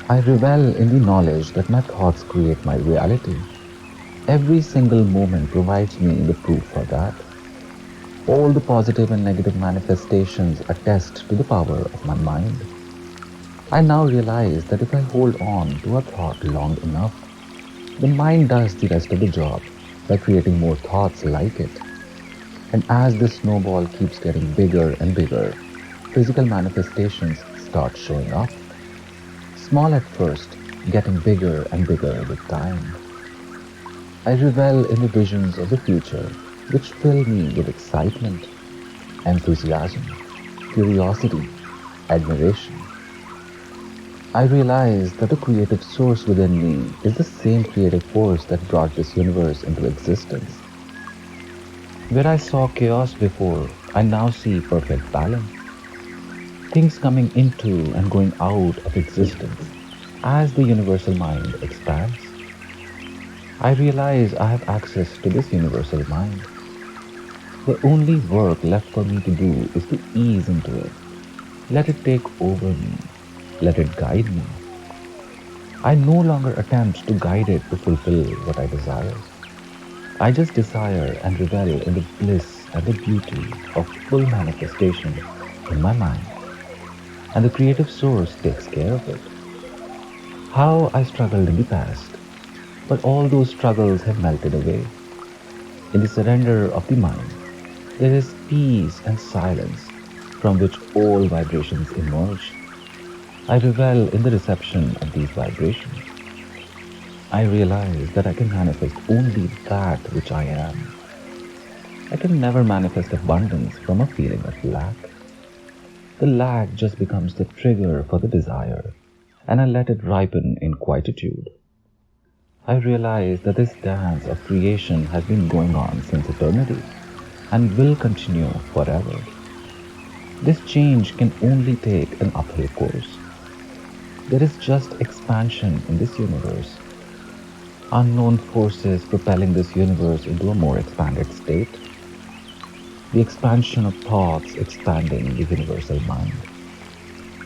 I revel in the knowledge that my thoughts create my reality. Every single moment provides me the proof for that. All the positive and negative manifestations attest to the power of my mind. I now realize that if I hold on to a thought long enough, the mind does the rest of the job by creating more thoughts like it. And as this snowball keeps getting bigger and bigger, physical manifestations start showing up. Small at first, getting bigger and bigger with time. I revel in the visions of the future, which fill me with excitement, enthusiasm, curiosity, admiration. I realize that the creative source within me is the same creative force that brought this universe into existence. Where I saw chaos before, I now see perfect balance. Things coming into and going out of existence as the universal mind expands. I realize I have access to this universal mind. The only work left for me to do is to ease into it. Let it take over me. Let it guide me. I no longer attempt to guide it to fulfill what I desire. I just desire and revel in the bliss and the beauty of full manifestation in my mind, and the creative source takes care of it. How I struggled in the past, but all those struggles have melted away. In the surrender of the mind, there is peace and silence from which all vibrations emerge. I revel in the reception of these vibrations. I realize that I can manifest only that which I am. I can never manifest abundance from a feeling of lack. The lack just becomes the trigger for the desire, and I let it ripen in quietude. I realize that this dance of creation has been going on since eternity and will continue forever. This change can only take an uphill course. There is just expansion in this universe, unknown forces propelling this universe into a more expanded state. The expansion of thoughts expanding the universal mind.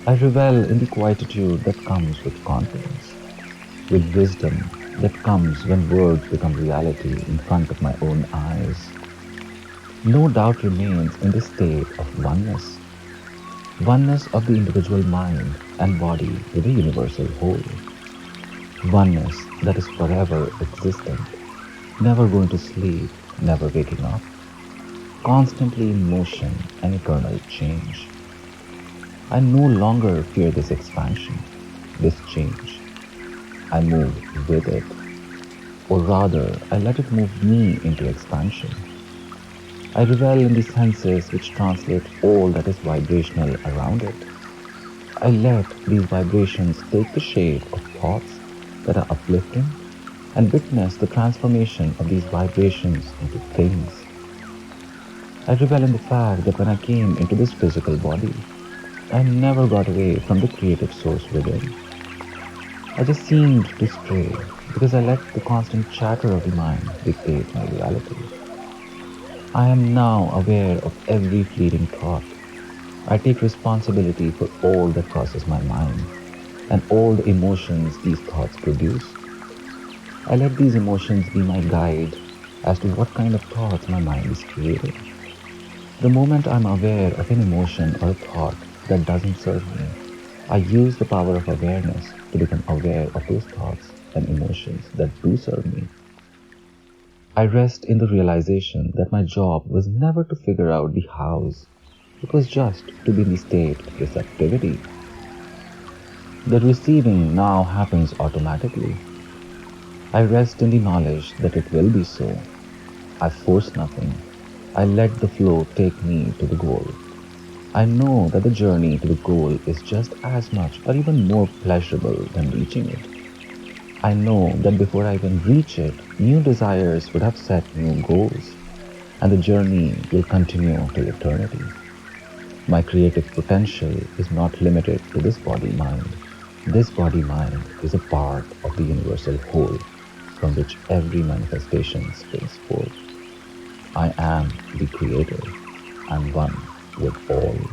I revel in the quietude that comes with confidence, with wisdom that comes when words become reality in front of my own eyes. No doubt remains in the state of oneness, oneness of the individual mind and body with the universal whole, oneness that is forever existent, never going to sleep, never waking up, constantly in motion and eternal change. I no longer fear this expansion, this change. I move with it, or rather, I let it move me into expansion. I revel in the senses which translate all that is vibrational around it. I let these vibrations take the shape of thoughts that are uplifting and witness the transformation of these vibrations into things. I revel in the fact that when I came into this physical body, I never got away from the creative source within. I just seemed to stray because I let the constant chatter of the mind dictate my reality. I am now aware of every fleeting thought. I take responsibility for all that crosses my mind and all the emotions these thoughts produce. I let these emotions be my guide as to what kind of thoughts my mind is creating. The moment I'm aware of an emotion or a thought that doesn't serve me, I use the power of awareness to become aware of those thoughts and emotions that do serve me. I rest in the realization that my job was never to figure out the hows. It was just to be in the state of receptivity. The receiving now happens automatically. I rest in the knowledge that it will be so. I force nothing. I let the flow take me to the goal. I know that the journey to the goal is just as much or even more pleasurable than reaching it. I know that before I even reach it, new desires would have set new goals, and the journey will continue till eternity. My creative potential is not limited to this body-mind. This body-mind is a part of the universal whole from which every manifestation springs forth. I am the creator and one with all.